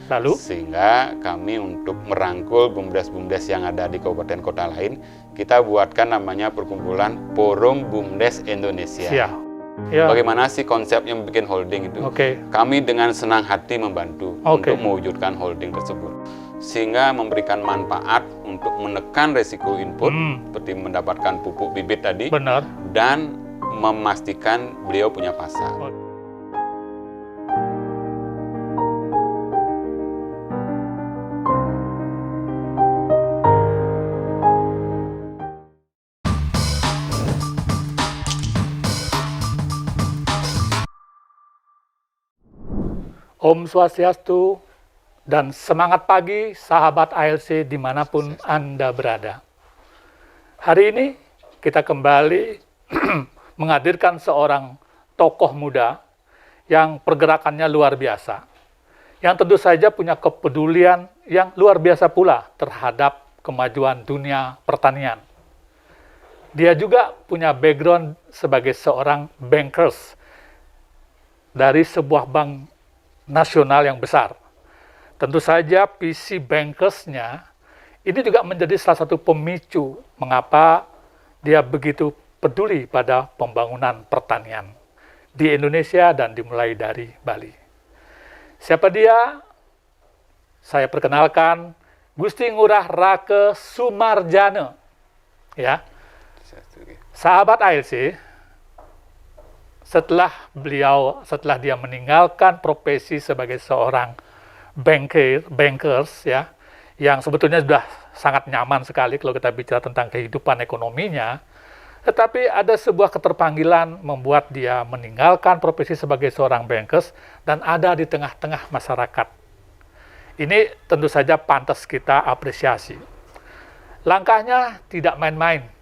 Lalu? Sehingga kami untuk merangkul BUMDes-BUMDes yang ada di kabupaten kota lain, kita buatkan namanya perkumpulan Forum BUMDes Indonesia. Siap. Ya. Bagaimana sih konsepnya bikin holding itu? Kami dengan senang hati membantu untuk mewujudkan holding tersebut. Sehingga memberikan manfaat untuk menekan resiko input, seperti mendapatkan pupuk bibit tadi, dan memastikan beliau punya pasar. Om Swastiastu dan semangat pagi sahabat ALC dimanapun Anda berada. Hari ini kita kembali menghadirkan seorang tokoh muda yang pergerakannya luar biasa, yang tentu saja punya kepedulian yang luar biasa pula terhadap kemajuan dunia pertanian. Dia juga punya background sebagai seorang bankers dari sebuah bank nasional yang besar. Tentu saja visi bankersnya ini juga menjadi salah satu pemicu mengapa dia begitu peduli pada pembangunan pertanian di Indonesia dan dimulai dari Bali. Siapa dia? Saya perkenalkan Gusti Ngurah Rake Sumarjana. Ya. Sahabat ALC, setelah dia meninggalkan profesi sebagai seorang bankers ya, yang sebetulnya sudah sangat nyaman sekali kalau kita bicara tentang kehidupan ekonominya, tetapi ada sebuah keterpanggilan membuat dia meninggalkan profesi sebagai seorang bankers dan ada di tengah-tengah masyarakat. Ini tentu saja pantas kita apresiasi. Langkahnya tidak main-main.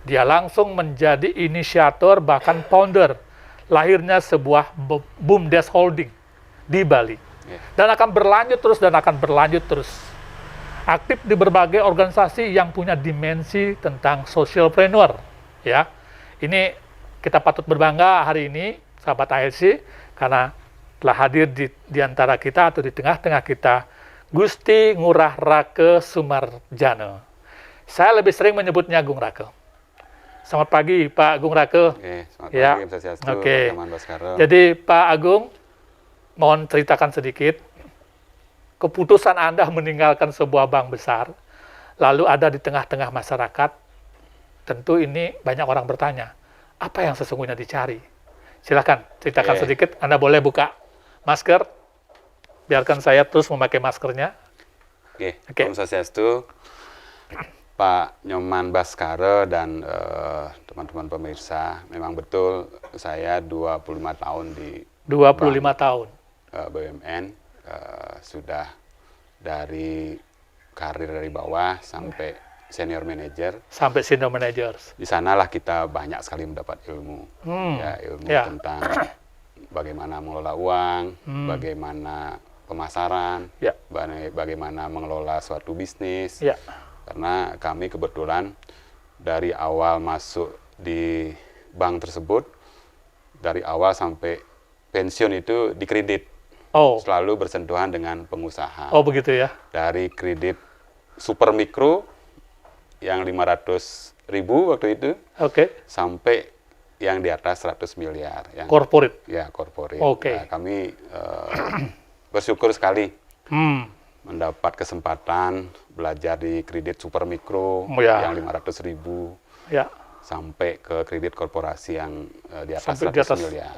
Dia langsung menjadi inisiator bahkan founder lahirnya sebuah BUMDes Holding di Bali. Dan akan berlanjut terus. Aktif di berbagai organisasi yang punya dimensi tentang socialpreneur. Ya. Ini kita patut berbangga hari ini, sahabat ALC, karena telah hadir di antara kita atau di tengah-tengah kita, Gusti Ngurah Rake Sumarjana. Saya lebih sering menyebutnya Gung Rake. Selamat pagi Pak Agung Rake. Selamat pagi, Om Swastiastu, Teman Baskara. Jadi Pak Agung, mohon ceritakan sedikit keputusan Anda meninggalkan sebuah bank besar, lalu ada di tengah-tengah masyarakat. Tentu ini banyak orang bertanya, apa yang sesungguhnya dicari? Silakan ceritakan sedikit. Anda boleh buka masker, biarkan saya terus memakai maskernya. Om Swastiastu, Pak Nyoman Baskara dan teman-teman pemirsa, memang betul saya 25 tahun di 25 tahun BUMN, sudah dari karir dari bawah sampai senior manager. Sampai senior manager. Di sanalah kita banyak sekali mendapat ilmu, ilmu tentang bagaimana mengelola uang, bagaimana pemasaran, bagaimana mengelola suatu bisnis. Karena kami kebetulan dari awal masuk di bank tersebut, dari awal sampai pensiun itu dikredit. Selalu bersentuhan dengan pengusaha. Begitu ya? Dari kredit super mikro yang 500.000 waktu itu, sampai yang di atas 100 miliar. Yang corporate? Ya, corporate. Nah, kami bersyukur sekali mendapat kesempatan belajar di kredit super mikro yang 500.000 sampai ke kredit korporasi yang di atas 100 miliar.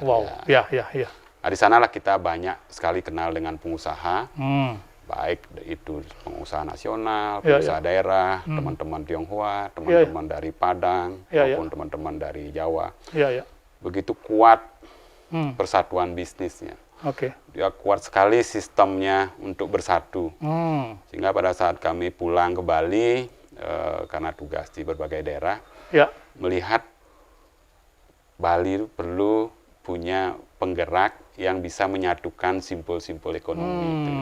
Nah, di sanalah kita banyak sekali kenal dengan pengusaha, baik itu pengusaha nasional, pengusaha daerah, teman-teman Tionghoa, teman-teman dari Padang, maupun teman-teman dari Jawa. Begitu kuat persatuan bisnisnya. Dia kuat sekali sistemnya untuk bersatu. Sehingga pada saat kami pulang ke Bali, karena tugas di berbagai daerah, melihat Bali perlu punya penggerak yang bisa menyatukan simpul-simpul ekonomi itu.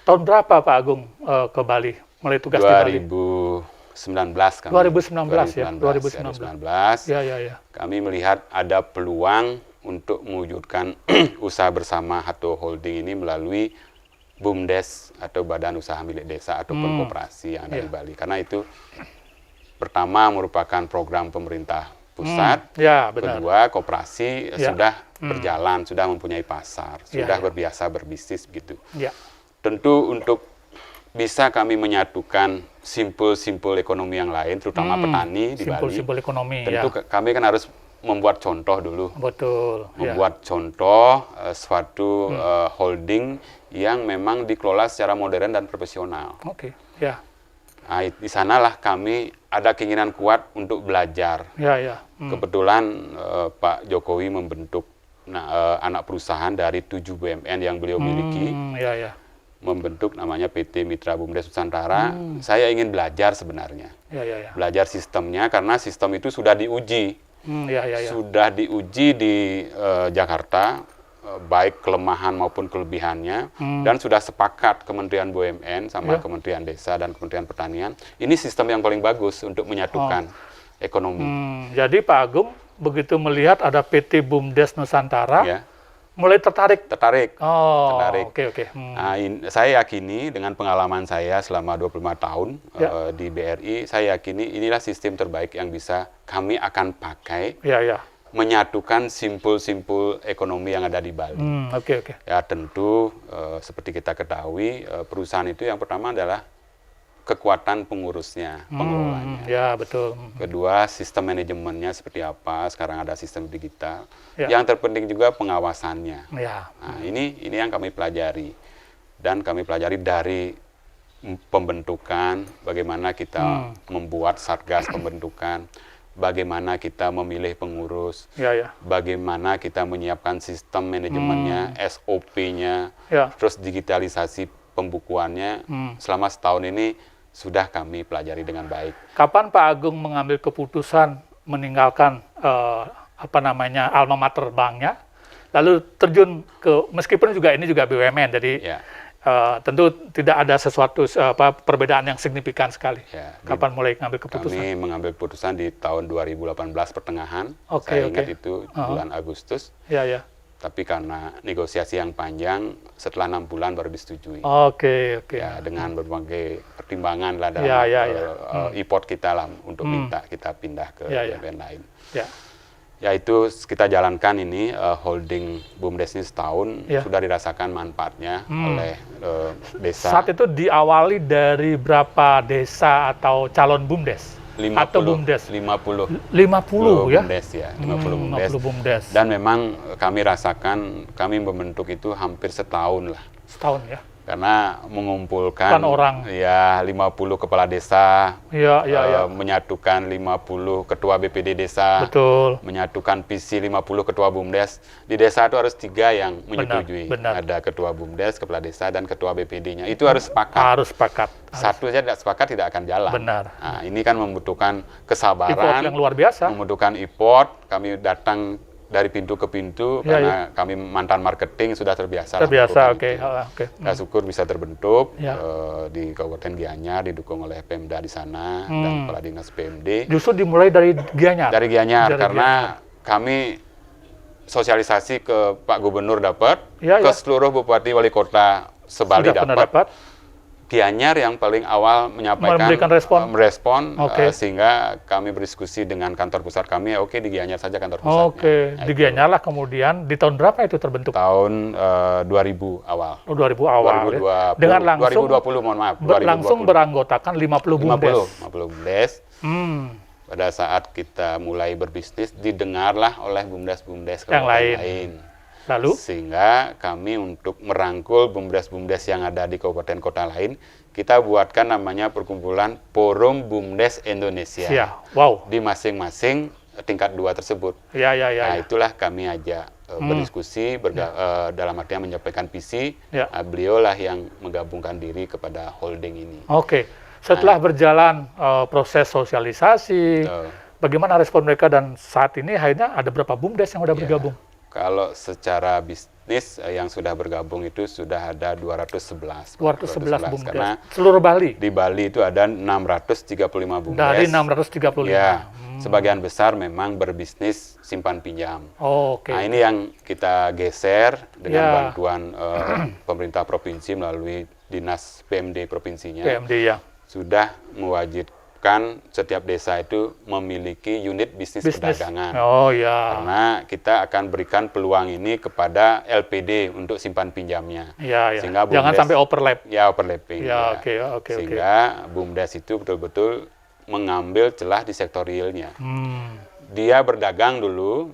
Tahun berapa Pak Agung ke Bali? Mulai tugas di Bali? 2019 kami. 2019 ya? 2019. Kami melihat ada peluang untuk mewujudkan usaha bersama Hato Holding ini melalui BUMDes atau Badan Usaha Milik Desa ataupun koperasi yang ada di Bali. Karena itu pertama merupakan program pemerintah pusat, kedua koperasi sudah berjalan, sudah mempunyai pasar, sudah berbiasa berbisnis begitu. Tentu untuk bisa kami menyatukan simpul-simpul ekonomi yang lain, terutama petani di Bali. Simpul ekonomi. Tentu kami kan harus membuat contoh dulu. Betul. Membuat contoh suatu holding yang memang dikelola secara modern dan profesional. Oke. Nah, di sanalah kami ada keinginan kuat untuk belajar. Kebetulan Pak Jokowi membentuk anak perusahaan dari 7 BUMN yang beliau miliki. Membentuk namanya PT Mitra BUMDes Nusantara. Saya ingin belajar sebenarnya. Belajar sistemnya karena sistem itu sudah diuji. Sudah diuji di Jakarta, baik kelemahan maupun kelebihannya, dan sudah sepakat Kementerian BUMN sama Kementerian Desa dan Kementerian Pertanian, ini sistem yang paling bagus untuk menyatukan ekonomi. Jadi Pak Agung, begitu melihat ada PT BUMDes Nusantara, mulai tertarik? Tertarik. Oke. Nah, saya yakini dengan pengalaman saya selama 25 tahun di BRI, saya yakini inilah sistem terbaik yang bisa kami akan pakai menyatukan simpul-simpul ekonomi yang ada di Bali. Ya tentu seperti kita ketahui perusahaan itu yang pertama adalah kekuatan pengurusnya, pengelolanya. Betul. Kedua, sistem manajemennya seperti apa, sekarang ada sistem digital. Yang terpenting juga pengawasannya. Nah, ini yang kami pelajari. Dan kami pelajari dari pembentukan, bagaimana kita membuat satgas pembentukan, bagaimana kita memilih pengurus, bagaimana kita menyiapkan sistem manajemennya, SOP-nya, terus digitalisasi pembukuannya. Selama setahun ini sudah kami pelajari dengan baik. Kapan Pak Agung mengambil keputusan meninggalkan alma mater banknya, lalu terjun ke, meskipun ini juga BUMN, jadi tentu tidak ada sesuatu perbedaan yang signifikan sekali. Kapan mulai mengambil keputusan? Kami mengambil keputusan di tahun 2018 pertengahan. Saya ingat itu bulan Agustus. Tapi karena negosiasi yang panjang, setelah 6 bulan baru disetujui. Ya, dengan berbagai pertimbangan lah dalam e-port kita lah untuk minta kita pindah ke BUMN lain. Ya itu kita jalankan ini holding BUMDes ini setahun sudah dirasakan manfaatnya oleh desa. Saat itu diawali dari berapa desa atau calon BUMDes? 50 ya? BUMDes ya, 50 BUMDes. Dan memang kami rasakan, kami membentuk itu hampir setahun lah. Setahun ya? Karena mengumpulkan orang. 50 kepala desa, menyatukan 50 ketua BPD desa, menyatukan visi 50 ketua BUMDes. Di desa itu harus 3 yang menyetujui. Ada ketua BUMDes, kepala desa, dan ketua BPD-nya. Itu harus sepakat. Satu saja tidak sepakat tidak akan jalan. Nah, ini kan membutuhkan kesabaran. Effort yang luar biasa. Membutuhkan effort. Kami datang dari pintu ke pintu karena kami mantan marketing sudah terbiasa. Kita syukur bisa terbentuk di Kabupaten Gianyar, didukung oleh Pemda di sana dan Kepala Dinas PMD. Justru dimulai dari Gianyar. Dari Gianyar karena kami sosialisasi ke Pak Gubernur dapat, ke seluruh bupati wali kota sebali dapat. Gianyar yang paling awal menyampaikan merespon sehingga kami berdiskusi dengan kantor pusat kami, di Gianyar saja kantor pusatnya. Di Gianyar lah kemudian. Di tahun berapa itu terbentuk? Tahun 2000 awal. 2000 awal. 2020, dengan langsung 2020 mohon maaf. 2020. Langsung beranggotakan 50 BUMDes. 50 BUMDes. Pada saat kita mulai berbisnis didengarlah oleh BUMDes yang lain. Lalu? Sehingga kami untuk merangkul BUMDes yang ada di kabupaten kota lain, kita buatkan namanya perkumpulan Forum BUMDes Indonesia. Di masing-masing tingkat 2 tersebut. Nah, itulah kami ajak berdiskusi, dalam artian menyampaikan visi. Beliau lah yang menggabungkan diri kepada holding ini. Setelah berjalan proses sosialisasi, bagaimana respon mereka dan saat ini akhirnya ada berapa BUMDes yang sudah bergabung? Kalau secara bisnis yang sudah bergabung itu sudah ada 211. 211 BUMDes. Karena seluruh Bali? Di Bali itu ada 635 BUMDes. Dari 635? Ya, sebagian besar memang berbisnis simpan pinjam. Oh, oke. Nah, ini yang kita geser dengan bantuan pemerintah provinsi melalui Dinas PMD provinsinya. PMD, ya. Sudah mewajibkan setiap desa itu memiliki unit bisnis perdagangan. Oh ya. Karena kita akan berikan peluang ini kepada LPD untuk simpan pinjamnya. Ya, ya. Sehingga jangan sampai overlap. Ya, overlapping. Ya, ya. oke. Sehingga BUMDes itu betul-betul mengambil celah di sektor realnya. Dia berdagang dulu,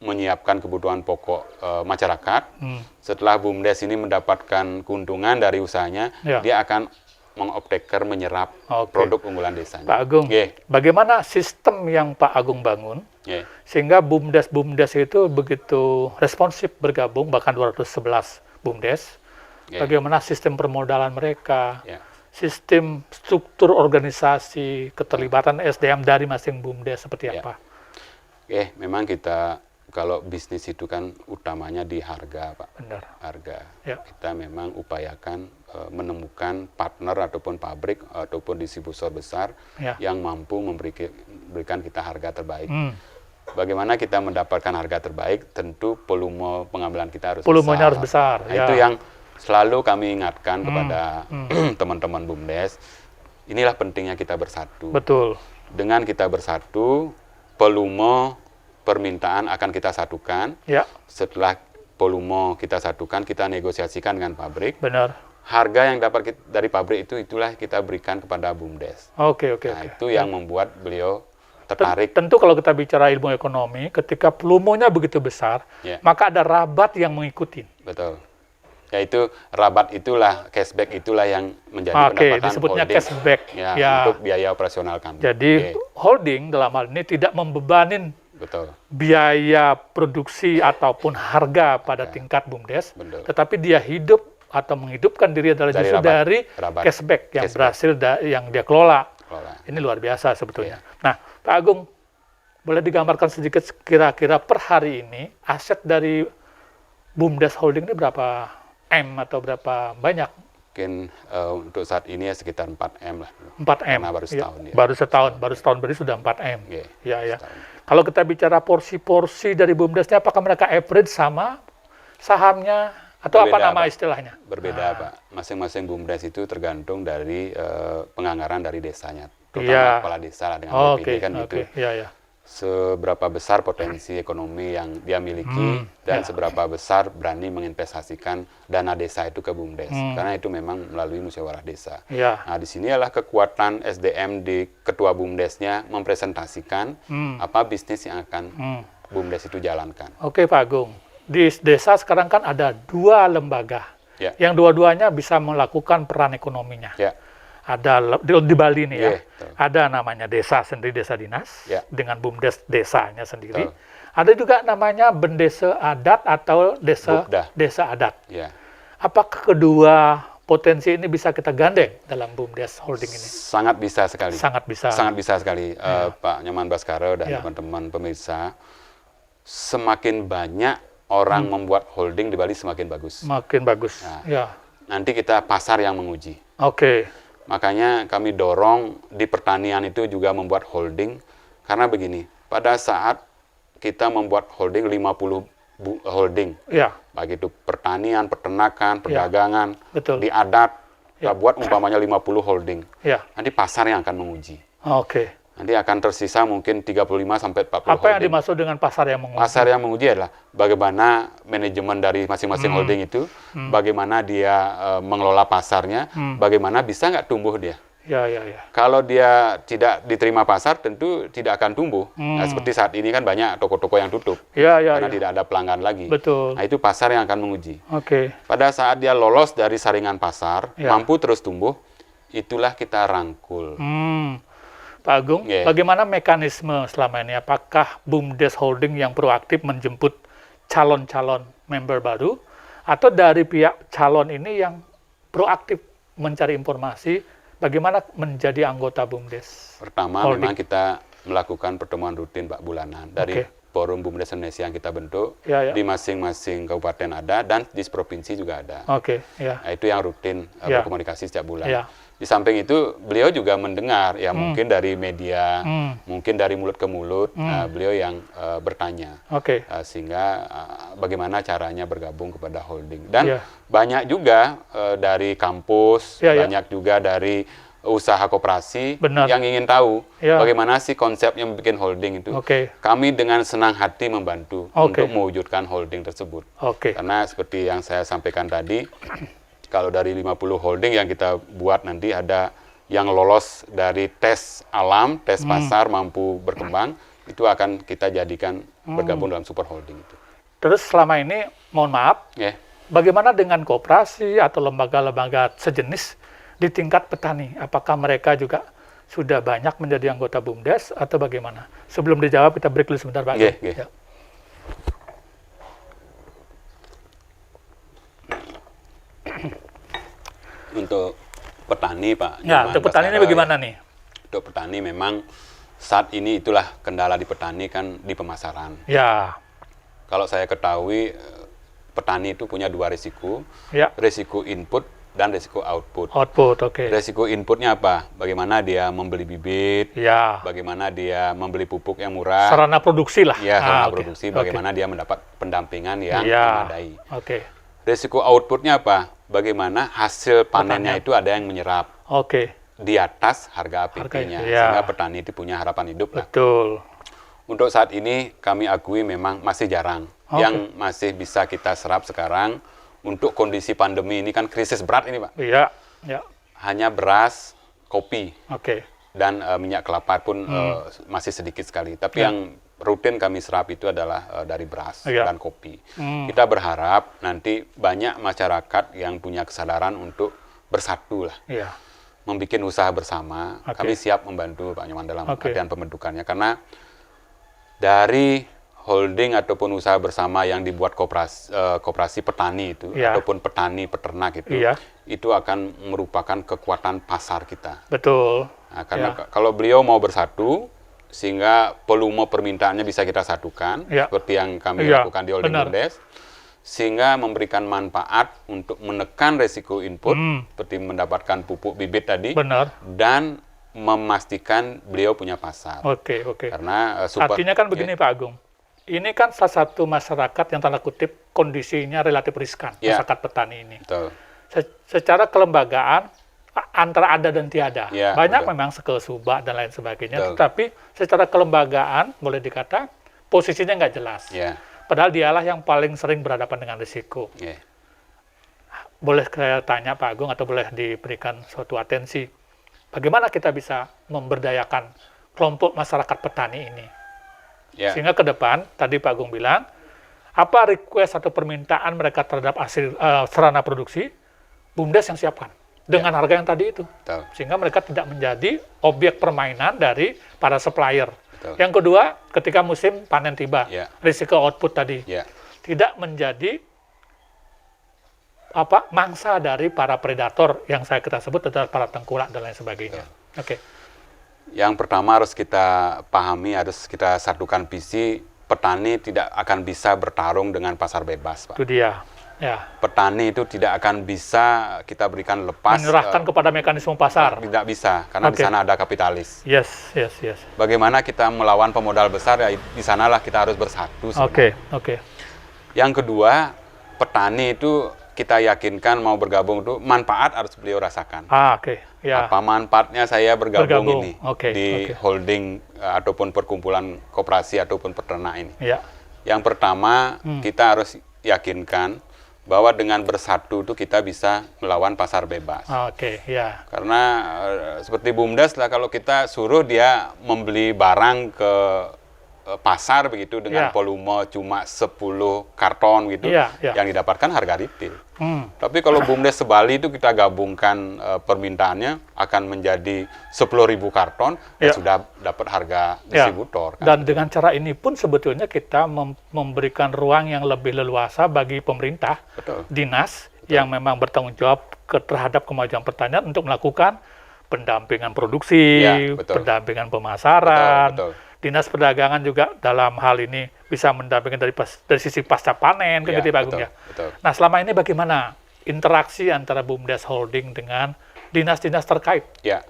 menyiapkan kebutuhan pokok masyarakat. Setelah BUMDes ini mendapatkan keuntungan dari usahanya, dia akan mengopteker menyerap produk unggulan desanya. Pak Agung, bagaimana sistem yang Pak Agung bangun sehingga BUMDes itu begitu responsif bergabung, bahkan 211 BUMDes? Bagaimana sistem permodalan mereka, sistem struktur organisasi, keterlibatan SDM dari masing BUMDes seperti apa? Memang kita kalau bisnis itu kan utamanya di harga, Pak. Benar. Harga. Kita memang upayakan menemukan partner ataupun pabrik ataupun distributor besar yang mampu memberikan kita harga terbaik. Bagaimana kita mendapatkan harga terbaik? Tentu volume pengambilan kita harus Volumenya harus besar. Nah, itu yang selalu kami ingatkan kepada teman-teman BUMDes. Inilah pentingnya kita bersatu. Betul. Dengan kita bersatu, volume permintaan akan kita satukan. Setelah volume kita satukan, kita negosiasikan dengan pabrik. Benar. Harga yang dapat dari pabrik itulah kita berikan kepada BUMDes. Itu yang membuat beliau tertarik. Tentu kalau kita bicara ilmu ekonomi, ketika volumenya begitu besar, maka ada rabat yang mengikuti. Betul. Yaitu rabat itulah, cashback itulah yang menjadi pendapatan disebutnya holding cashback. Untuk biaya operasional kami. Jadi holding dalam hal ini tidak membebanin biaya produksi ataupun harga pada tingkat BUMDes, tetapi dia hidup atau menghidupkan diri adalah justru dari cashback yang berhasil yang dia kelola. Ini luar biasa sebetulnya. Nah, Pak Agung, boleh digambarkan sedikit kira-kira per hari ini aset dari BUMDes Holding ini berapa M atau berapa banyak? Mungkin untuk saat ini ya sekitar 4M lah. 4M? Karena baru setahun. Baru setahun berarti sudah 4M. Ya. Kalau kita bicara porsi-porsi dari BUMDesnya, apakah mereka average sama sahamnya? Atau berbeda, apa nama istilahnya? Berbeda, Pak. Masing-masing BUMDes itu tergantung dari penganggaran dari desanya. Terutama kepala desa lah dengan BPD kan gitu. Seberapa besar potensi ekonomi yang dia miliki dan seberapa besar berani menginvestasikan dana desa itu ke BUMDes. Karena itu memang melalui musyawarah desa. Nah, di sini adalah kekuatan SDM di ketua BUMDesnya mempresentasikan apa bisnis yang akan BUMDes itu jalankan. Oke, Pak Agung. Di desa sekarang kan ada 2 lembaga yang dua-duanya bisa melakukan peran ekonominya. Ada di Bali nih ada namanya desa sendiri, desa dinas dengan BUMDes desanya sendiri. Ada juga namanya Bendesa Adat atau desa adat. Apakah kedua potensi ini bisa kita gandeng dalam BUMDes Holding ini? Sangat bisa sekali. Sangat bisa sekali, Pak Nyoman Baskara dan teman-teman pemirsa. Semakin banyak orang membuat holding di Bali semakin bagus. Makin bagus. Nanti kita pasar yang menguji. Makanya kami dorong di pertanian itu juga membuat holding. Karena begini, pada saat kita membuat holding 50 holding, baik itu pertanian, peternakan, perdagangan, di adat, kita buat umpamanya 50 holding. Nanti pasar yang akan menguji. Nanti akan tersisa mungkin 35 sampai 40 Apa yang dimaksud dengan pasar yang menguji? Pasar yang menguji adalah bagaimana manajemen dari masing-masing holding itu, bagaimana dia mengelola pasarnya, bagaimana bisa nggak tumbuh dia. Kalau dia tidak diterima pasar, tentu tidak akan tumbuh. Nah, seperti saat ini kan banyak toko-toko yang tutup, karena tidak ada pelanggan lagi. Nah, itu pasar yang akan menguji. Pada saat dia lolos dari saringan pasar, mampu terus tumbuh, itulah kita rangkul. Pak Agung, bagaimana mekanisme selama ini? Apakah BUMDes Holding yang proaktif menjemput calon-calon member baru, atau dari pihak calon ini yang proaktif mencari informasi bagaimana menjadi anggota BUMDes? Pertama, memang kita melakukan pertemuan rutin Pak bulanan. Dari forum BUMDes Indonesia yang kita bentuk, ya. di masing-masing kabupaten ada, dan di provinsi juga ada. Oke, ya. Nah, itu yang rutin berkomunikasi setiap bulan. Ya. Di samping itu, beliau juga mendengar, ya mungkin dari media, mungkin dari mulut ke mulut, beliau yang bertanya. Sehingga bagaimana caranya bergabung kepada holding. Dan banyak juga dari kampus, banyak juga dari usaha koperasi yang ingin tahu bagaimana sih konsepnya bikin holding itu. Kami dengan senang hati membantu untuk mewujudkan holding tersebut. Karena seperti yang saya sampaikan tadi, kalau dari 50 holding yang kita buat nanti ada yang lolos dari tes alam, tes pasar mampu berkembang, itu akan kita jadikan bergabung dalam super holding itu. Terus selama ini, mohon maaf, bagaimana dengan koperasi atau lembaga-lembaga sejenis di tingkat petani? Apakah mereka juga sudah banyak menjadi anggota BUMDes atau bagaimana? Sebelum dijawab, kita break dulu sebentar, Pak. Ya. Untuk petani, Pak. Ya, untuk petani ini bagaimana nih? Untuk petani memang saat ini itulah kendala di petani kan di pemasaran. Ya. Kalau saya ketahui, petani itu punya dua risiko. Ya. Risiko input dan risiko output. Risiko inputnya apa? Bagaimana dia membeli bibit, bagaimana dia membeli pupuk yang murah. Sarana produksi lah. Ya, sarana produksi, bagaimana dia mendapat pendampingan yang memadai. Risiko outputnya apa? Bagaimana hasil panennya itu ada yang menyerap. Di atas harga APP-nya, sehingga petani itu punya harapan hidup. Betul. Untuk saat ini kami akui memang masih jarang. Yang masih bisa kita serap sekarang untuk kondisi pandemi ini kan krisis berat ini, Pak. Iya. Hanya beras, kopi, dan minyak kelapa pun masih sedikit sekali. Tapi yang rutin kami serap itu adalah dari beras dan kopi. Kita berharap nanti banyak masyarakat yang punya kesadaran untuk bersatu lah. Membikin usaha bersama. Kami siap membantu Pak Nyoman dalam artian pembentukannya. Karena dari holding ataupun usaha bersama yang dibuat koperasi petani itu, ataupun petani peternak itu akan merupakan kekuatan pasar kita. Betul. Nah, karena kalau beliau mau bersatu, sehingga volume permintaannya bisa kita satukan, seperti yang kami lakukan di holding BUMDes, sehingga memberikan manfaat untuk menekan resiko input, seperti mendapatkan pupuk bibit tadi, dan memastikan beliau punya pasar. Karena artinya kan begini Pak Agung, ini kan salah satu masyarakat yang tanda kutip kondisinya relatif riskan, masyarakat petani ini. Secara kelembagaan, antara ada dan tiada. Banyak memang sekesubak dan lain sebagainya, tetapi secara kelembagaan, boleh dikata, posisinya nggak jelas. Padahal dialah yang paling sering berhadapan dengan risiko. Boleh saya tanya Pak Agung, atau boleh diberikan suatu atensi, bagaimana kita bisa memberdayakan kelompok masyarakat petani ini? Sehingga ke depan, tadi Pak Agung bilang, apa request atau permintaan mereka terhadap hasil sarana produksi, BUMDes yang siapkan dengan harga yang tadi itu. Sehingga mereka tidak menjadi objek permainan dari para supplier. Yang kedua, ketika musim panen tiba, risiko output tadi tidak menjadi mangsa dari para predator yang kita sebut adalah para tengkulak dan lain sebagainya. Yang pertama harus kita pahami, harus kita satukan visi, petani tidak akan bisa bertarung dengan pasar bebas, Pak. Itu dia. Petani itu tidak akan bisa kita berikan lepas. Menyerahkan kepada mekanisme pasar. Tidak bisa, karena di sana ada kapitalis. Bagaimana kita melawan pemodal besar, ya di sanalah kita harus bersatu. Yang kedua, petani itu kita yakinkan mau bergabung itu manfaat harus beliau rasakan. Apa manfaatnya saya bergabung ini di holding ataupun perkumpulan koperasi ataupun peternak ini? Yang pertama, kita harus yakinkan bahwa dengan bersatu itu kita bisa melawan pasar bebas. Karena seperti BUMDes lah, kalau kita suruh dia membeli barang ke pasar begitu dengan volume cuma 10 karton gitu, yang didapatkan harga retail. Tapi kalau BUMDes sebali itu kita gabungkan permintaannya akan menjadi 10.000 karton, sudah dapat harga distributor. Dan dengan cara ini pun sebetulnya kita memberikan ruang yang lebih leluasa bagi pemerintah, dinas yang memang bertanggung jawab terhadap kemajuan pertanian untuk melakukan pendampingan produksi, pendampingan pemasaran, Dinas Perdagangan juga dalam hal ini bisa mendampingi dari sisi pasca panen, kan gitu ya Pak Agung ya. Betul. Nah, selama ini bagaimana interaksi antara BUMDes Holding dengan dinas-dinas terkait? Ya,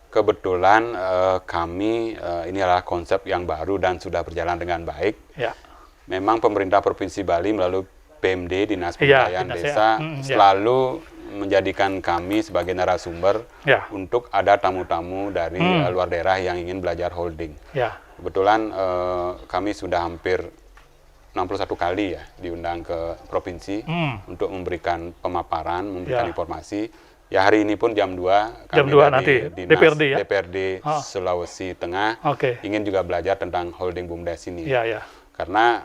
kebetulan kami ini adalah konsep yang baru dan sudah berjalan dengan baik. Ya. Memang pemerintah Provinsi Bali melalui PMD, Dinas Pemberdayaan Desa, selalu menjadikan kami sebagai narasumber untuk ada tamu-tamu dari luar daerah yang ingin belajar holding. Kebetulan kami sudah hampir 61 kali ya diundang ke provinsi untuk memberikan pemaparan, memberikan informasi. Ya hari ini pun jam 2 kami nanti Dinas DPRD, Sulawesi Tengah ingin juga belajar tentang holding BUMDes ini. Karena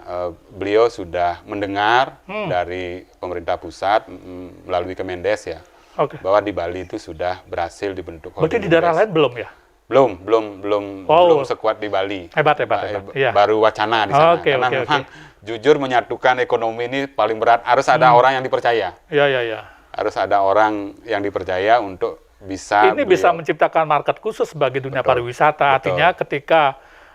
beliau sudah mendengar dari pemerintah pusat melalui Kemendes ya, bahwa di Bali itu sudah berhasil dibentuk holding. Berarti di daerah lain belum ya? Belum sekuat di Bali. Hebat. Baru wacana di sana. Karena memang jujur menyatukan ekonomi ini paling berat. Harus ada orang yang dipercaya. Harus ada orang yang dipercaya untuk bisa. Ini bisa menciptakan market khusus bagi dunia pariwisata. Artinya ketika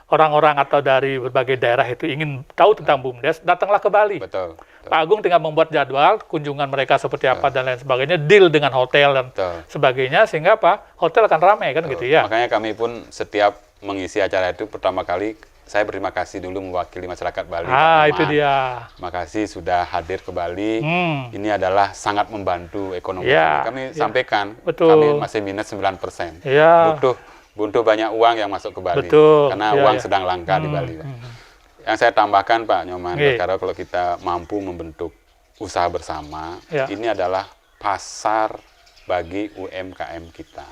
orang-orang atau dari berbagai daerah itu ingin tahu tentang BUMDes, datanglah ke Bali. Pak Agung tinggal membuat jadwal kunjungan mereka seperti apa dan lain sebagainya, deal dengan hotel dan sebagainya, sehingga hotel akan ramai kan gitu ya. Makanya kami pun setiap mengisi acara itu pertama kali saya berterima kasih dulu mewakili masyarakat Bali. Itu dia. Makasih sudah hadir ke Bali. Ini adalah sangat membantu ekonomi. Kami sampaikan, kami masih minus 9%. Butuh banyak uang yang masuk ke Bali, karena uang sedang langka di Bali. Yang saya tambahkan Pak Nyoman, kalau kita mampu membentuk usaha bersama, ini adalah pasar bagi UMKM kita,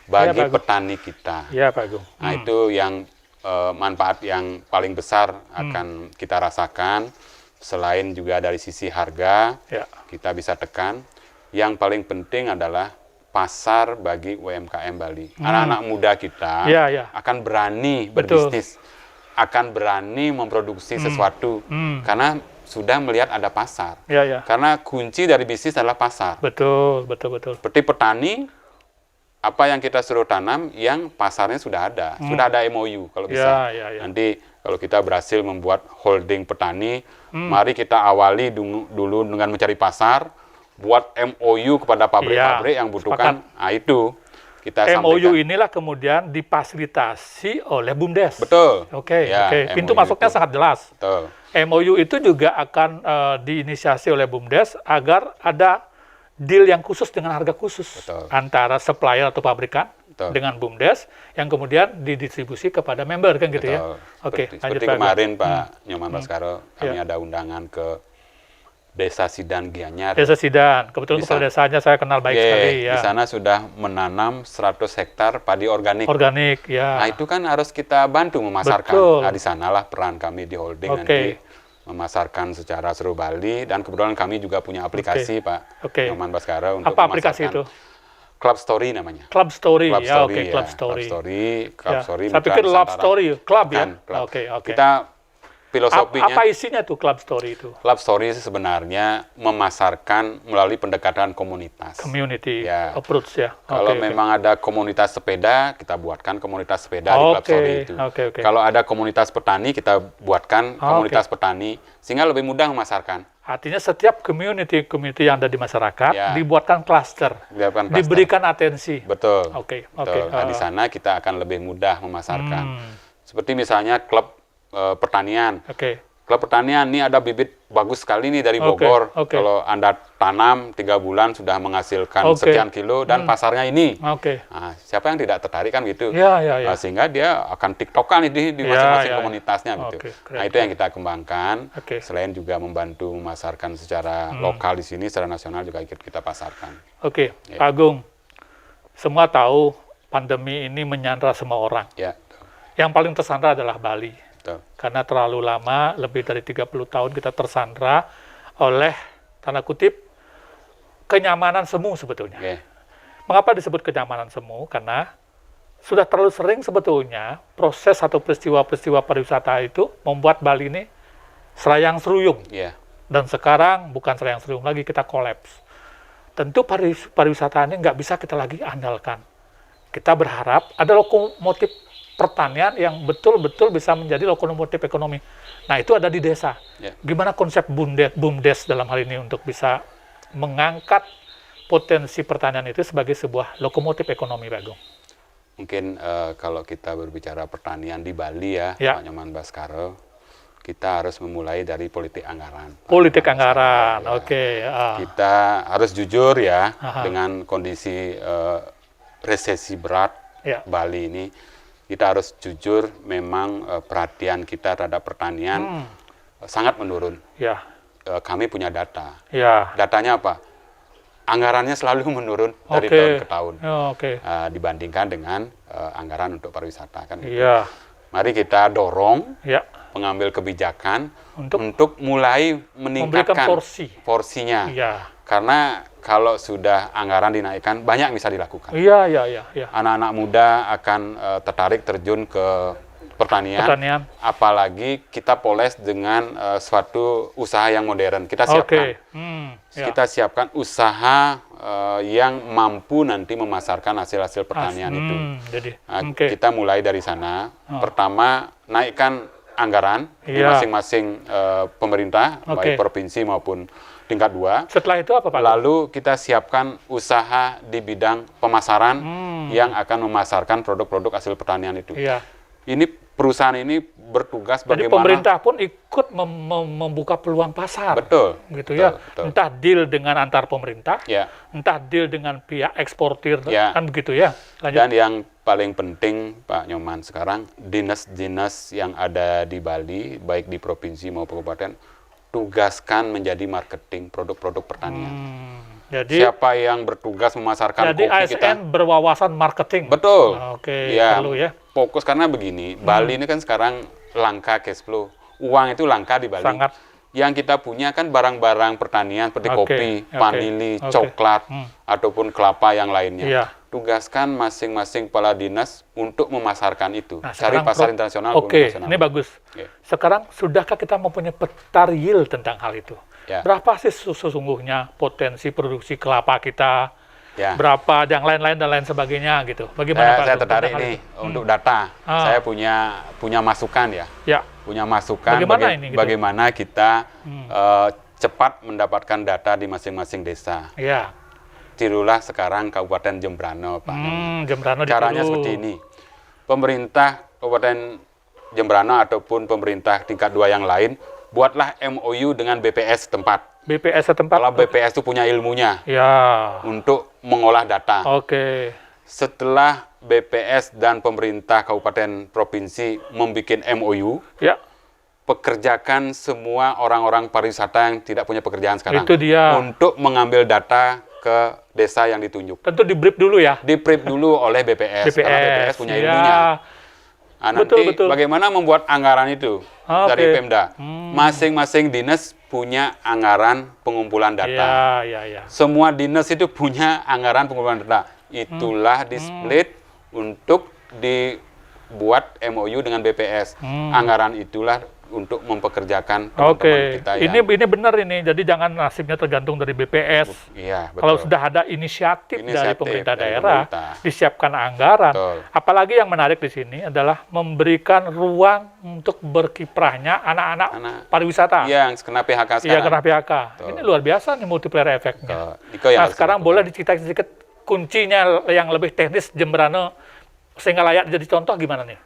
bagi petani kita. Pak Agung. Nah itu yang manfaat yang paling besar akan kita rasakan. Selain juga dari sisi harga, kita bisa tekan. Yang paling penting adalah pasar bagi UMKM Bali. Anak-anak muda kita akan berani berbisnis, akan berani memproduksi sesuatu, karena sudah melihat ada pasar. Karena kunci dari bisnis adalah pasar. Betul. Seperti petani, apa yang kita suruh tanam, yang pasarnya sudah ada MOU kalau bisa. Nanti kalau kita berhasil membuat holding petani, mari kita awali dulu dengan mencari pasar. Buat MOU kepada pabrik-pabrik yang butuhkan, itu kita MOU inilah kemudian difasilitasi oleh BUMDes. Betul. Pintu masuknya sangat jelas. Betul. MOU itu juga akan diinisiasi oleh BUMDes agar ada deal yang khusus dengan harga khusus antara supplier atau pabrikan dengan BUMDes yang kemudian didistribusi kepada member kan gitu ya. Seperti kemarin Pak Nyoman Baskara, kami ada undangan ke Desa Sidan Gianyar. Desa Sidan, kebetulan kepala desanya saya kenal baik sekali. Di sana sudah menanam 100 hektar padi organik. Nah itu kan harus kita bantu memasarkan. Nah di sanalah peran kami di holding nanti memasarkan secara seluruh Bali, dan kebetulan kami juga punya aplikasi Pak Nyoman Baskara untuk apa aplikasi itu? Club Story namanya. Club Story. Club Story. Saya pikir Love Story, club ya. Kita filosofinya. Apa isinya tuh Club Story itu? Club Story sebenarnya memasarkan melalui pendekatan komunitas. Community approach ya. Kalau memang ada komunitas sepeda, kita buatkan komunitas sepeda di Club Story itu. Kalau ada komunitas petani, kita buatkan komunitas petani, sehingga lebih mudah memasarkan. Artinya setiap community yang ada di masyarakat dibuatkan cluster, diberikan atensi. Betul. Nah, di sana kita akan lebih mudah memasarkan. Seperti misalnya klub pertanian. Klub pertanian ini ada bibit bagus sekali nih dari Bogor. Kalau Anda tanam 3 bulan sudah menghasilkan sekian kilo dan pasarnya ini. Nah, siapa yang tidak tertarik kan gitu. Nah, sehingga dia akan tiktokan di masing-masing komunitasnya gitu. Nah, itu yang kita kembangkan. Selain juga membantu memasarkan secara lokal di sini, secara nasional juga ikut kita pasarkan. Pak Agung, semua tahu pandemi ini menyandra semua orang. Yang paling tersandra adalah Bali. Karena terlalu lama, lebih dari 30 tahun kita tersandra oleh, tanda kutip, kenyamanan semu sebetulnya. Mengapa disebut kenyamanan semu? Karena sudah terlalu sering sebetulnya proses atau peristiwa-peristiwa pariwisata itu membuat Bali ini serayang seruyung. Dan sekarang bukan serayang seruyung lagi, kita kolaps. Tentu pariwisata ini nggak bisa kita lagi andalkan. Kita berharap ada lokomotif pertanian yang betul-betul bisa menjadi lokomotif ekonomi. Nah, itu ada di desa. Gimana konsep BUMDes dalam hal ini untuk bisa mengangkat potensi pertanian itu sebagai sebuah lokomotif ekonomi, Pak Agung? Mungkin kalau kita berbicara pertanian di Bali ya, Pak Nyoman Baskara, kita harus memulai dari politik anggaran. Politik anggaran, oke. Kita harus jujur ya, dengan kondisi resesi berat Bali ini, kita harus jujur, memang perhatian kita terhadap pertanian sangat menurun. Kami punya data. Datanya apa? Anggarannya selalu menurun dari tahun ke tahun, dibandingkan dengan anggaran untuk pariwisata. Kan? Mari kita dorong pengambil kebijakan untuk mulai meningkatkan porsinya. Karena kalau sudah anggaran dinaikkan, banyak yang bisa dilakukan. Anak-anak muda akan tertarik terjun ke pertanian. Apalagi kita poles dengan suatu usaha yang modern. Kita siapkan. Kita siapkan usaha yang mampu nanti memasarkan hasil-hasil pertanian itu. Kita mulai dari sana. Pertama, naikkan anggaran di masing-masing pemerintah, baik provinsi maupun tingkat 2. Setelah itu apa, Pak? Lalu kita siapkan usaha di bidang pemasaran yang akan memasarkan produk-produk hasil pertanian itu. Ini perusahaan ini bertugas bagaimana. Jadi pemerintah pun ikut membuka peluang pasar. Betul. Gitu ya. Entah deal dengan antar pemerintah, entah deal dengan pihak eksportir, kan begitu ya. Lanjut. Dan yang paling penting, Pak Nyoman, sekarang dinas-dinas yang ada di Bali, baik di provinsi maupun kabupaten, tugaskan menjadi marketing produk-produk pertanian. Jadi siapa yang bertugas memasarkan kopi ASN kita berwawasan marketing. Betul. Perlu ya. Fokus, karena begini, Bali ini kan sekarang langka cash flow. Uang itu langka di Bali. Sangat. Yang kita punya kan barang-barang pertanian seperti kopi, vanili, coklat, ataupun kelapa yang lainnya. Tugaskan masing-masing kepala dinas untuk memasarkan itu. Cari pasar internasional. Ini bagus. Sekarang sudahkah kita mempunyai peta real tentang hal itu? Berapa sih sesungguhnya potensi produksi kelapa kita? Berapa yang lain-lain dan lain sebagainya gitu? Bagaimana Pak? Saya tertarik nih untuk data. Saya punya masukan ya. Punya masukan bagaimana kita cepat mendapatkan data di masing-masing desa. Tirulah sekarang Kabupaten Jembrana, Pak. Caranya seperti ini. Pemerintah Kabupaten Jembrana ataupun pemerintah tingkat 2 yang lain, buatlah MOU dengan BPS setempat. Kalau BPS itu punya ilmunya untuk mengolah data. Setelah BPS dan pemerintah kabupaten provinsi membuat MOU, pekerjakan semua orang-orang pariwisata yang tidak punya pekerjaan sekarang untuk mengambil data ke desa yang ditunjuk. Tentu di-brief dulu ya? Di-brief dulu oleh BPS, karena BPS punya ilmunya. Nanti bagaimana membuat anggaran itu dari Pemda? Masing-masing dinas punya anggaran pengumpulan data. Semua dinas itu punya anggaran pengumpulan data. Itulah di-split untuk dibuat MOU dengan BPS. Anggaran itulah untuk mempekerjakan teman-teman kita. Ini benar ini. Jadi jangan nasibnya tergantung dari BPS. Kalau sudah ada inisiatif dari pemerintah daerah, disiapkan anggaran. Apalagi yang menarik di sini adalah memberikan ruang untuk berkiprahnya anak-anak pariwisata. Yang kena PHK sekarang. Iya, kena PHK. Ini luar biasa nih multiplier efeknya. Nah, sekarang boleh diceritain sedikit kuncinya yang lebih teknis Jembrana sehingga layak jadi contoh gimana nih?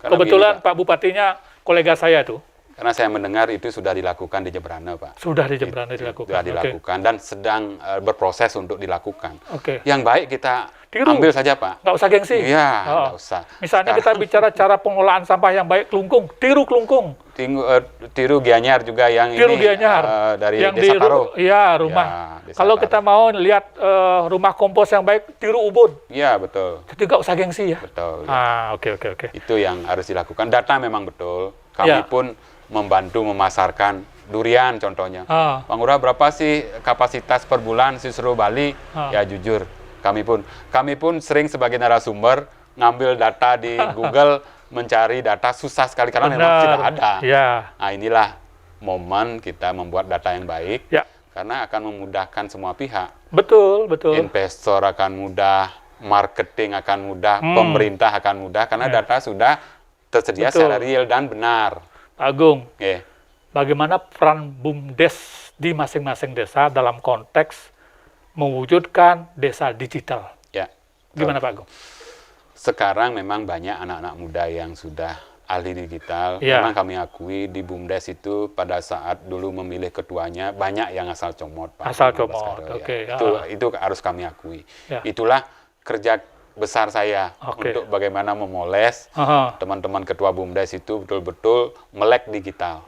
Kebetulan Pak Bupatinya kolega saya tuh. Karena saya mendengar itu sudah dilakukan di Jembrana, Pak. Sudah di Jembrana dilakukan. Sudah dilakukan dan sedang berproses untuk dilakukan. Yang baik kita ambil saja, Pak. Nggak usah gengsi. Iya, nggak usah. Misalnya kita bicara cara pengelolaan sampah yang baik, Kelungkung, tiru Kelungkung. Tiru Gianyar juga yang tiru ini dari yang Desa Taro. Iya, rumah. Kalau kita mau lihat rumah kompos yang baik, tiru Ubud. Iya, betul. Jadi nggak usah gengsi ya. Betul. Oke. Itu yang harus dilakukan. Data memang betul. Kami pun membantu memasarkan durian contohnya. Bang Ngurah, berapa sih kapasitas per bulan di seluruh Bali? Ya jujur, kami pun sering sebagai narasumber ngambil data di Google, mencari data susah sekali karena memang tidak ada. Nah, inilah momen kita membuat data yang baik karena akan memudahkan semua pihak. Betul. Investor akan mudah, marketing akan mudah, pemerintah akan mudah, karena data sudah tersedia secara real dan benar. Pak Agung, bagaimana peran BUMDes di masing-masing desa dalam konteks mewujudkan desa digital? Ya. Gimana Pak Agung? Sekarang memang banyak anak-anak muda yang sudah ahli digital. Memang kami akui di BUMDes itu pada saat dulu memilih ketuanya banyak yang asal comot, Pak. Asal comot, oke. Itu harus kami akui. Itulah kerja besar saya untuk bagaimana memoles teman-teman ketua BUMDes itu betul-betul melek digital.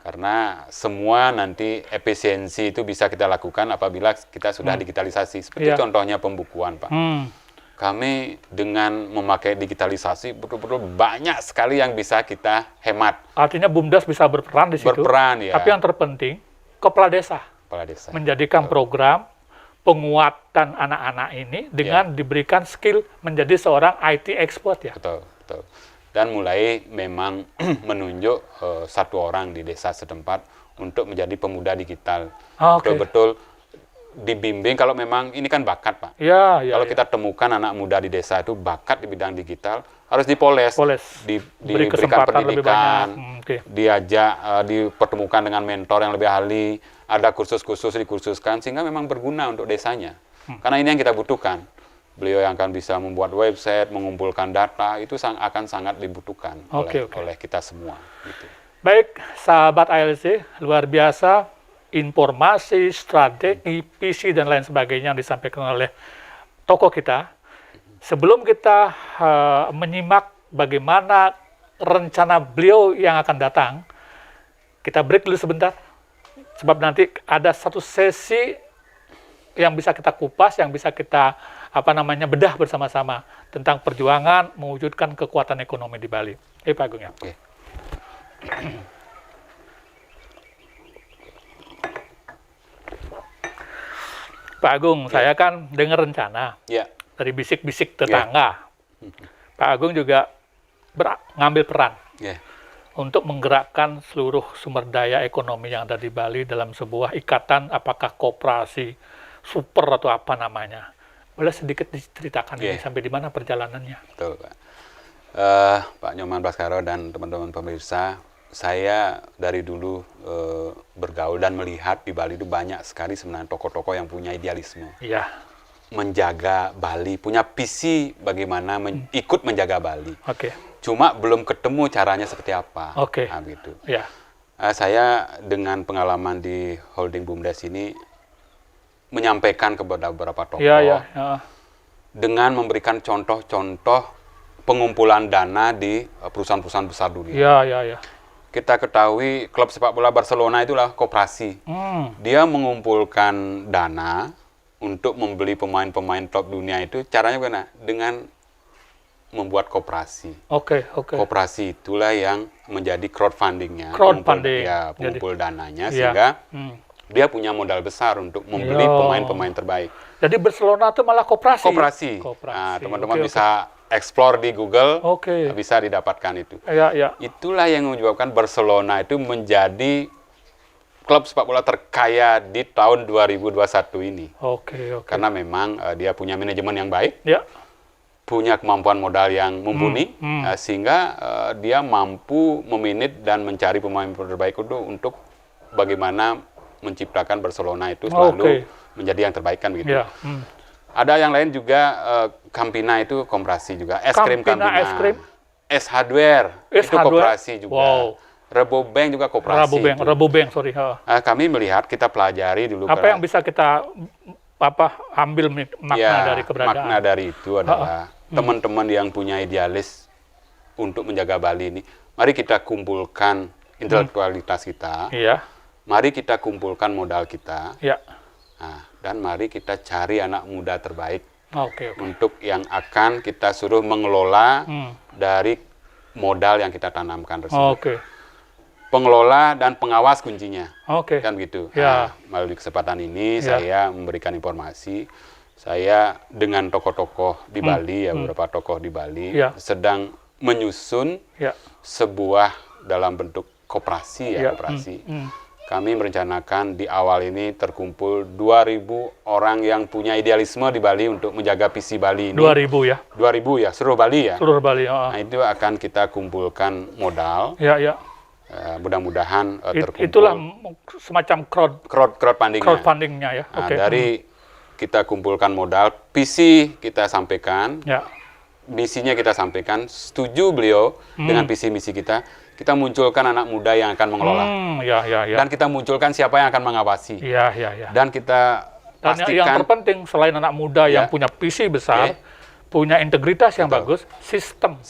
Karena semua nanti efisiensi itu bisa kita lakukan apabila kita sudah digitalisasi. Seperti contohnya pembukuan, Pak. Kami dengan memakai digitalisasi betul-betul banyak sekali yang bisa kita hemat. Artinya BUMDes bisa berperan di situ. Berperan, ya. Tapi yang terpenting, kepala desa menjadikan program penguatan anak-anak ini dengan diberikan skill menjadi seorang IT expert, ya. Betul. Dan mulai memang menunjuk satu orang di desa setempat untuk menjadi pemuda digital. Betul-betul dibimbing, kalau memang ini kan bakat, Pak. Kalau kita temukan anak muda di desa itu bakat di bidang digital, harus dipoles. Diberikan pendidikan, diajak, dipertemukan dengan mentor yang lebih ahli, ada kursus-kursus dikursuskan, sehingga memang berguna untuk desanya. Karena ini yang kita butuhkan. Beliau yang akan bisa membuat website, mengumpulkan data, itu akan sangat dibutuhkan oleh kita semua. Gitu. Baik, sahabat ALC, luar biasa informasi, strategi, visi, dan lain sebagainya yang disampaikan oleh tokoh kita. Sebelum kita menyimak bagaimana rencana beliau yang akan datang, kita break dulu sebentar. Sebab nanti ada satu sesi yang bisa kita kupas, yang bisa kita bedah bersama-sama tentang perjuangan mewujudkan kekuatan ekonomi di Bali. Pak Agung, ya. Pak Agung, saya kan dengar rencana dari bisik-bisik tetangga. Pak Agung juga ngambil peran untuk menggerakkan seluruh sumber daya ekonomi yang ada di Bali dalam sebuah ikatan, apakah koperasi, super atau apa namanya. Boleh sedikit diceritakan ini sampai di mana perjalanannya? Betul, Pak. Pak Nyoman Baskara dan teman-teman pemirsa, saya dari dulu bergaul dan melihat di Bali itu banyak sekali sebenarnya tokoh-tokoh yang punya idealisme. Menjaga Bali, punya visi bagaimana ikut menjaga Bali. Cuma belum ketemu caranya seperti apa. Nah, gitu. Saya dengan pengalaman di holding BUMDes ini menyampaikan kepada beberapa tokoh dengan memberikan contoh-contoh pengumpulan dana di perusahaan-perusahaan besar dunia. Kita ketahui klub sepak bola Barcelona itulah koperasi. Dia mengumpulkan dana untuk membeli pemain-pemain top dunia itu, caranya bagaimana? Dengan membuat koperasi. Koperasi itulah yang menjadi crowdfunding-nya. Pengumpul dananya, sehingga dia punya modal besar untuk membeli pemain-pemain terbaik. Jadi Barcelona itu malah koperasi. Nah, teman-teman bisa explore di Google, bisa didapatkan itu. Itulah yang menyebabkan Barcelona itu menjadi klub sepak bola terkaya di tahun 2021 ini. Karena memang dia punya manajemen yang baik, punya kemampuan modal yang mumpuni, sehingga dia mampu memanage dan mencari pemain terbaik itu untuk bagaimana menciptakan Barcelona itu selalu menjadi yang terbaik, kan begitu. Ada yang lain juga, Campina itu koperasi juga, es krim Campina, es hardware itu koperasi juga. Rabobank juga koperasi. Rabobank, sorry. Kami melihat, kita pelajari dulu. Apa yang bisa kita ambil makna dari keberadaan? Makna dari itu adalah teman-teman yang punya idealis untuk menjaga Bali ini. Mari kita kumpulkan intelektualitas kita. Mari kita kumpulkan modal kita. Nah, dan mari kita cari anak muda terbaik untuk yang akan kita suruh mengelola dari modal yang kita tanamkan tersebut. Pengelola dan pengawas kuncinya, kan begitu. Nah, melalui kesempatan ini saya memberikan informasi. Saya dengan tokoh-tokoh di Bali, beberapa tokoh di Bali sedang menyusun sebuah dalam bentuk koperasi, koperasi kami merencanakan di awal ini terkumpul 2.000 orang yang punya idealisme di Bali untuk menjaga visi Bali ini. 2.000 ya? 2.000 ya, seluruh Bali ya? Seluruh Bali, Nah, itu akan kita kumpulkan modal. Ya, ya. Mudah-mudahan terkumpul. Itulah semacam crowdfunding-nya ya? Nah, dari kita kumpulkan modal, visi kita sampaikan, ya. Misinya kita sampaikan, setuju beliau dengan visi misi kita munculkan anak muda yang akan mengelola. Ya. Dan kita munculkan siapa yang akan mengawasi. Ya. Dan kita pastikan. Yang terpenting selain anak muda yang punya visi besar, punya integritas yang bagus, sistem.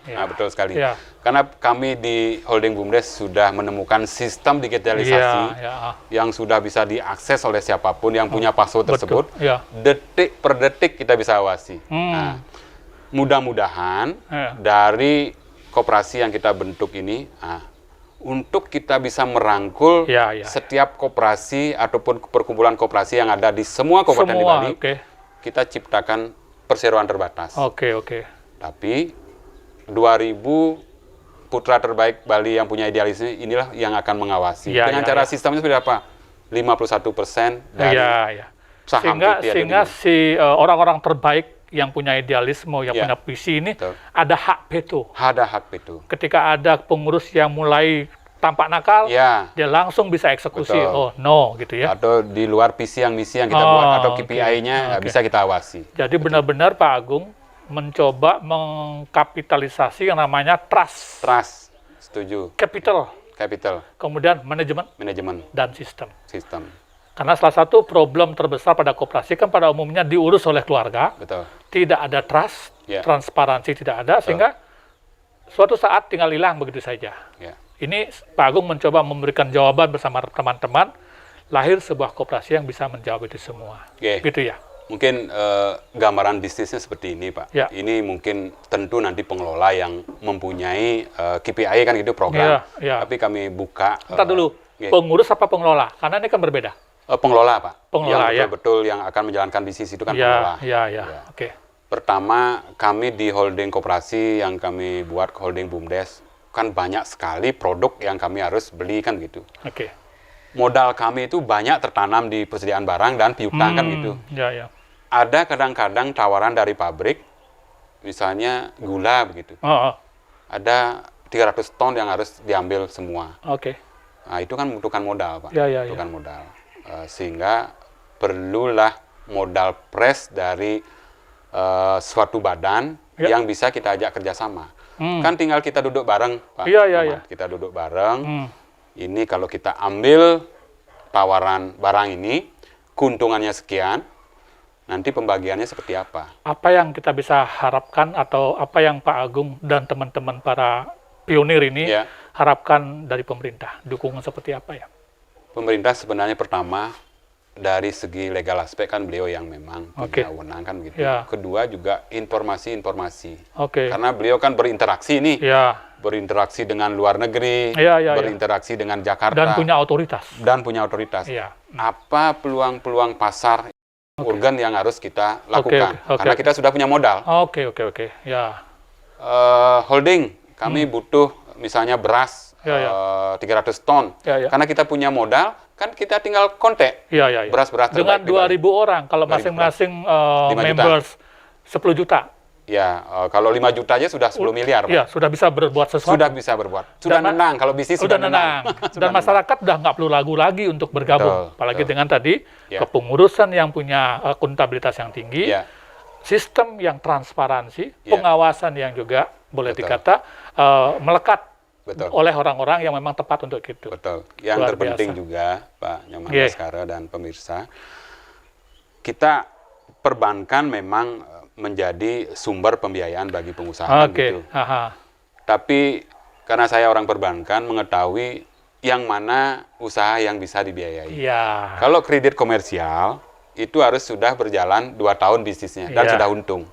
Nah, betul sekali. Karena kami di Holding BUMDes sudah menemukan sistem digitalisasi yang sudah bisa diakses oleh siapapun yang punya password tersebut. Detik per detik kita bisa awasi. Nah, mudah-mudahan dari koperasi yang kita bentuk ini, untuk kita bisa merangkul setiap koperasi ataupun perkumpulan koperasi yang ada di semua kabupaten di Bali, kita ciptakan perseroan terbatas. Tapi 2.000 putra terbaik Bali yang punya idealisme inilah yang akan mengawasi. Dengan cara sistemnya seperti apa? 51% dari saham PT. Sehingga si orang-orang terbaik yang punya idealisme, yang punya visi ini, ada hak veto. Ada hak veto. Ketika ada pengurus yang mulai tampak nakal, dia langsung bisa eksekusi. Oh, no, gitu ya. Atau di luar misi yang kita buat, atau KPI-nya bisa kita awasi. Jadi benar-benar Pak Agung mencoba mengkapitalisasi yang namanya trust. Trust, setuju. Capital. Kemudian manajemen. Dan sistem. Karena salah satu problem terbesar pada koperasi kan pada umumnya diurus oleh keluarga. Tidak ada trust, transparansi tidak ada, sehingga suatu saat tinggal hilang begitu saja. Ini Pak Agung mencoba memberikan jawaban bersama teman-teman, lahir sebuah koperasi yang bisa menjawab itu semua. Gitu ya. Mungkin gambaran bisnisnya seperti ini, Pak. Ini mungkin tentu nanti pengelola yang mempunyai KPI kan gitu program. Tapi kami buka. Entar dulu, pengurus apa pengelola? Karena ini kan berbeda. Pengelola, Pak. Pengelola, yang betul-betul yang akan menjalankan bisnis itu kan pengelola. Pertama, kami di holding koperasi yang kami buat Holding BUMDes, kan banyak sekali produk yang kami harus beli kan gitu. Modal kami itu banyak tertanam di persediaan barang dan piutang kan gitu. Ada kadang-kadang tawaran dari pabrik, misalnya gula begitu. Ada 300 ton yang harus diambil semua. Nah, itu kan membutuhkan modal, Pak. Membutuhkan modal. Sehingga perlulah modal pres dari suatu badan yang bisa kita ajak kerjasama. Kan tinggal kita duduk bareng, Pak. Kita duduk bareng. Ini kalau kita ambil tawaran barang ini, keuntungannya sekian, nanti pembagiannya seperti apa? Apa yang kita bisa harapkan atau apa yang Pak Agung dan teman-teman para pionir ini harapkan dari pemerintah? Dukungan seperti apa ya? Pemerintah sebenarnya pertama dari segi legal aspek kan beliau yang memang punya wewenang kan gitu. Kedua juga informasi-informasi. Karena beliau kan berinteraksi nih. Berinteraksi dengan luar negeri, berinteraksi dengan Jakarta. Dan punya otoritas. Apa peluang-peluang pasar organ yang harus kita lakukan? Karena kita sudah punya modal. Holding, kami butuh misalnya beras 300 ton. Karena kita punya modal, kan kita tinggal kontak beras-beras terbaik. Dengan 2.000 orang, kalau masing-masing members 10 juta. Kalau 5 juta aja sudah 10 miliar. Sudah bisa berbuat sesuatu. Sudah nenang, kalau bisnis sudah nenang. Dan masyarakat udah nggak perlu ragu lagi untuk bergabung. Apalagi dengan tadi, kepengurusan yang punya akuntabilitas yang tinggi, sistem yang transparansi, pengawasan yang juga boleh dikata melekat oleh orang-orang yang memang tepat untuk itu. Yang luar terpenting biasa juga, Pak Nyoman Baskara dan pemirsa, kita perbankan memang menjadi sumber pembiayaan bagi pengusaha gitu. Tapi karena saya orang perbankan mengetahui yang mana usaha yang bisa dibiayai. Kalau kredit komersial itu harus sudah berjalan 2 tahun bisnisnya dan sudah untung.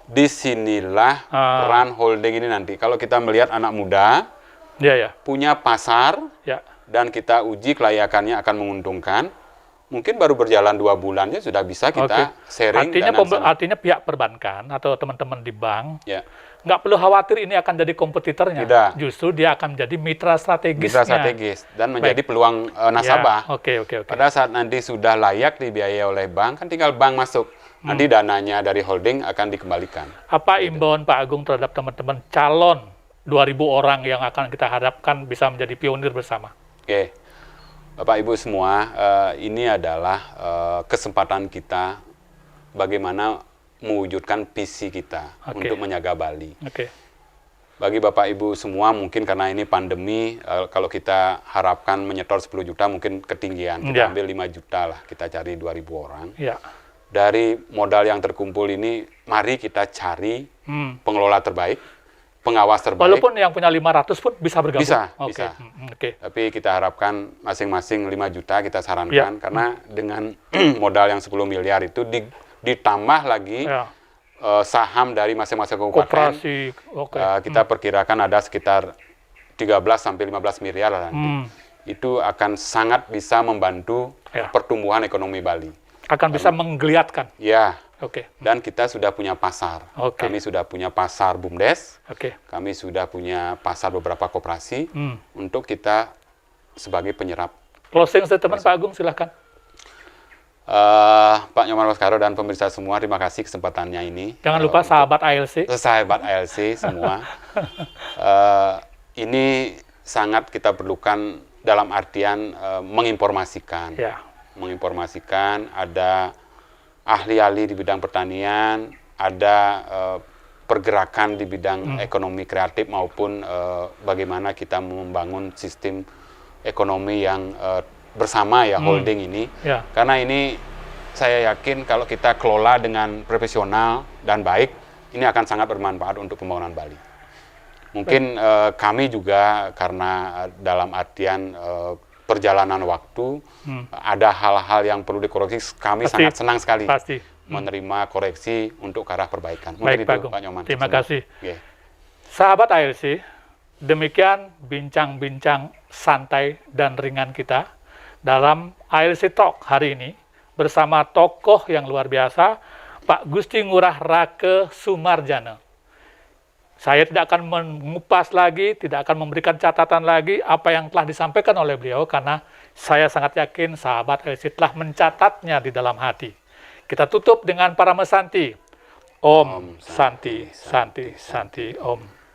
Disinilah peran holding ini nanti. Kalau kita melihat anak muda punya pasar dan kita uji kelayakannya akan menguntungkan, mungkin baru berjalan 2 bulannya sudah bisa kita sharing. Artinya pihak perbankan atau teman-teman di bank ya, nggak perlu khawatir ini akan jadi kompetitornya. Tidak. Justru dia akan menjadi mitra strategisnya. Mitra strategis dan menjadi peluang nasabah. Ya, oke. Pada saat nanti sudah layak dibiayai oleh bank, kan tinggal bank masuk. Nanti dananya dari holding akan dikembalikan. Apa imbauan Pak Agung terhadap teman-teman calon 2.000 orang yang akan kita harapkan bisa menjadi pionir bersama? Oke. Bapak Ibu semua, ini adalah kesempatan kita bagaimana mewujudkan visi kita untuk menjaga Bali. Bagi Bapak Ibu semua, mungkin karena ini pandemi, kalau kita harapkan menyetor 10 juta mungkin ketinggian. Kita ambil 5 juta lah, kita cari 2.000 orang. Dari modal yang terkumpul ini, mari kita cari pengelola terbaik, pengawas terbaik. Walaupun yang punya 500 pun bisa bergabung? Bisa. Tapi kita harapkan masing-masing 5 juta kita sarankan, karena dengan modal yang 10 miliar itu ditambah lagi saham dari masing-masing kabupaten, kita perkirakan ada sekitar 13-15 miliar nanti. Itu akan sangat bisa membantu pertumbuhan ekonomi Bali. Akan bisa menggeliatkan? Ya. Dan kita sudah punya pasar. Kami sudah punya pasar BUMDes. Kami sudah punya pasar beberapa koperasi untuk kita sebagai penyerap. Closing statement Pak Agung, silahkan. Pak Nyoman Baskara dan pemirsa semua, terima kasih kesempatannya ini. Jangan lupa sahabat ALC. Sahabat ALC semua. Ini sangat kita perlukan dalam artian menginformasikan. Menginformasikan, ada ahli-ahli di bidang pertanian, ada pergerakan di bidang ekonomi kreatif maupun bagaimana kita membangun sistem ekonomi yang bersama holding ini. Karena ini saya yakin kalau kita kelola dengan profesional dan baik, ini akan sangat bermanfaat untuk pembangunan Bali. Mungkin kami juga karena dalam artian perjalanan waktu, ada hal-hal yang perlu dikoreksi, kami sangat senang sekali menerima koreksi untuk ke arah perbaikan. Baik, Pak Nyoman. Terima kasih. Sahabat ALC, demikian bincang-bincang santai dan ringan kita dalam ALC Talk hari ini bersama tokoh yang luar biasa, Pak Gusti Ngurah Rake Sumarjana. Saya tidak akan mengupas lagi, tidak akan memberikan catatan lagi apa yang telah disampaikan oleh beliau, karena saya sangat yakin sahabat ALC telah mencatatnya di dalam hati. Kita tutup dengan para mesanti. Om Santi, Santi, Santi, Om.